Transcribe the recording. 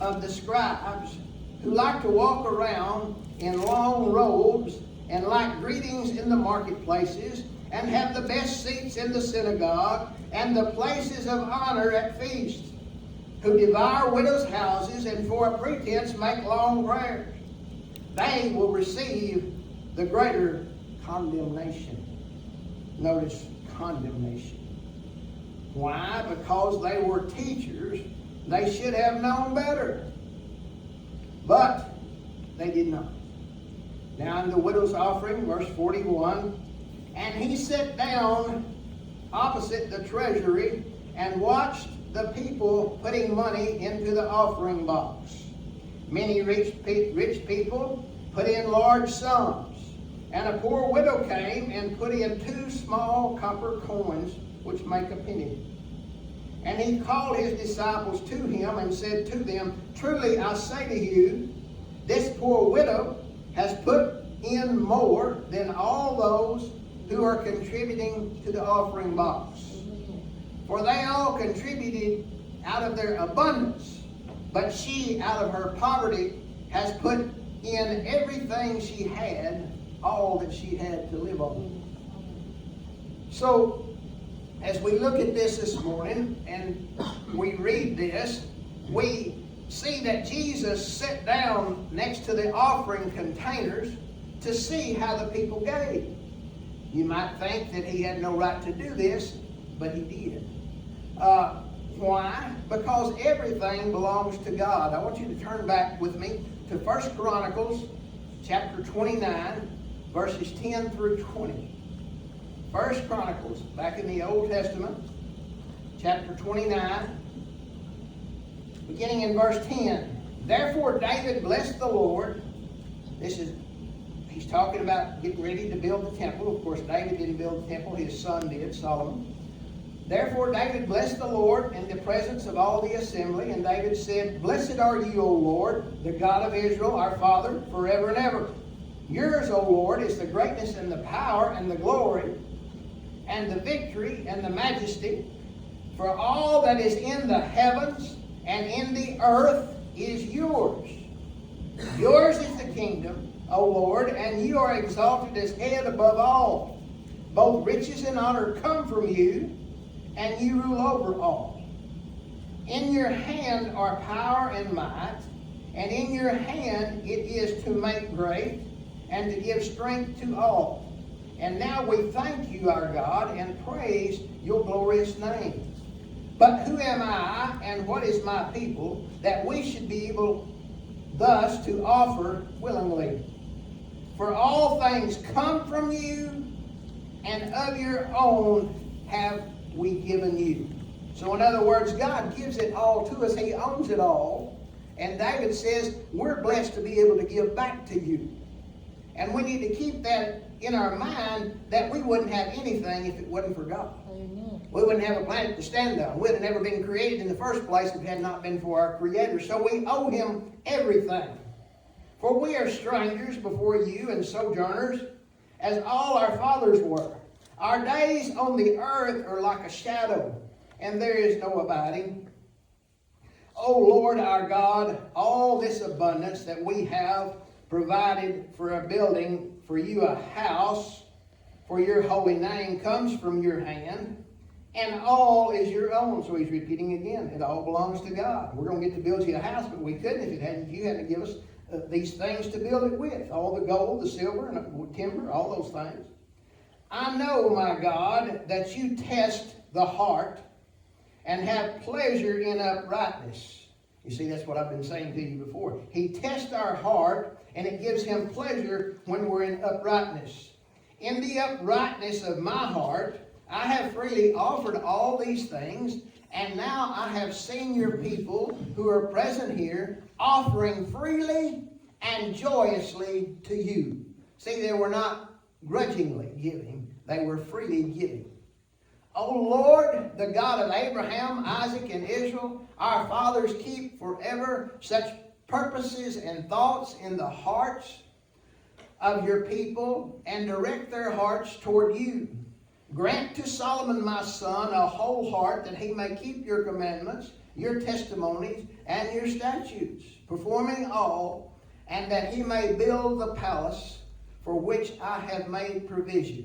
of the scribes, who like to walk around in long robes and like greetings in the marketplaces, and have the best seats in the synagogue and the places of honor at feasts, who devour widows' houses and for a pretense make long prayers. They will receive the greater condemnation. Notice condemnation. Why? Because they were teachers. They should have known better. But they did not. Now in the widow's offering, verse 41, and he sat down opposite the treasury and watched the people putting money into the offering box. Many rich people put in large sums, and a poor widow came and put in 2 small copper coins, which make a penny. And he called his disciples to him and said to them, truly I say to you, this poor widow has put in more than all those who are contributing to the offering box. For they all contributed out of their abundance, but she out of her poverty has put in everything she had, all that she had to live on. So, as we look at this morning and we read this, we see that Jesus sat down next to the offering containers to see how the people gave. You might think that he had no right to do this, but he did. Why? Because everything belongs to God. I want you to turn back with me to 1 Chronicles chapter 29, verses 10 through 20. 1 Chronicles, back in the Old Testament, chapter 29, beginning in verse 10. Therefore David blessed the Lord. He's talking about getting ready to build the temple. Of course, David didn't build the temple. His son did, Solomon. Therefore David blessed the Lord in the presence of all the assembly. And David said, blessed are you, O Lord, the God of Israel, our Father, forever and ever. Yours, O Lord, is the greatness and the power and the glory and the victory and the majesty. For all that is in the heavens and in the earth is yours. Yours is the kingdom, O Lord, and you are exalted as head above all. Both riches and honor come from you, and you rule over all. In your hand are power and might, and in your hand it is to make great and to give strength to all. And now we thank you, our God, and praise your glorious name. But who am I, and what is my people, that we should be able thus to offer willingly? For all things come from you, and of your own have we given you. So in other words, God gives it all to us. He owns it all. And David says, we're blessed to be able to give back to you. And we need to keep that in our mind, that we wouldn't have anything if it wasn't for God. Amen. We wouldn't have a planet to stand on. We'd have never been created in the first place if it had not been for our Creator. So we owe Him everything. For we are strangers before you and sojourners, as all our fathers were. Our days on the earth are like a shadow, and there is no abiding. O Lord our God, all this abundance that we have provided for a building for you, a house for your holy name, comes from your hand, and all is your own. So he's repeating again, it all belongs to God. We're going to get to build you a house, but we couldn't if you hadn't given us these things to build it with. All the gold, the silver, and the timber, all those things. I know, my God, that you test the heart and have pleasure in uprightness. You see, that's what I've been saying to you before. He tests our heart, and it gives Him pleasure when we're in uprightness. In the uprightness of my heart, I have freely offered all these things, and now I have seen your people who are present here offering freely and joyously to you. See, they were not grudgingly giving, they were freely giving. O Lord, the God of Abraham, Isaac, and Israel, our fathers, keep forever such purposes and thoughts in the hearts of your people, and direct their hearts toward you. Grant to Solomon my son a whole heart, that he may keep your commandments your testimonies and your statutes, performing all, and that he may build the palace for which I have made provision.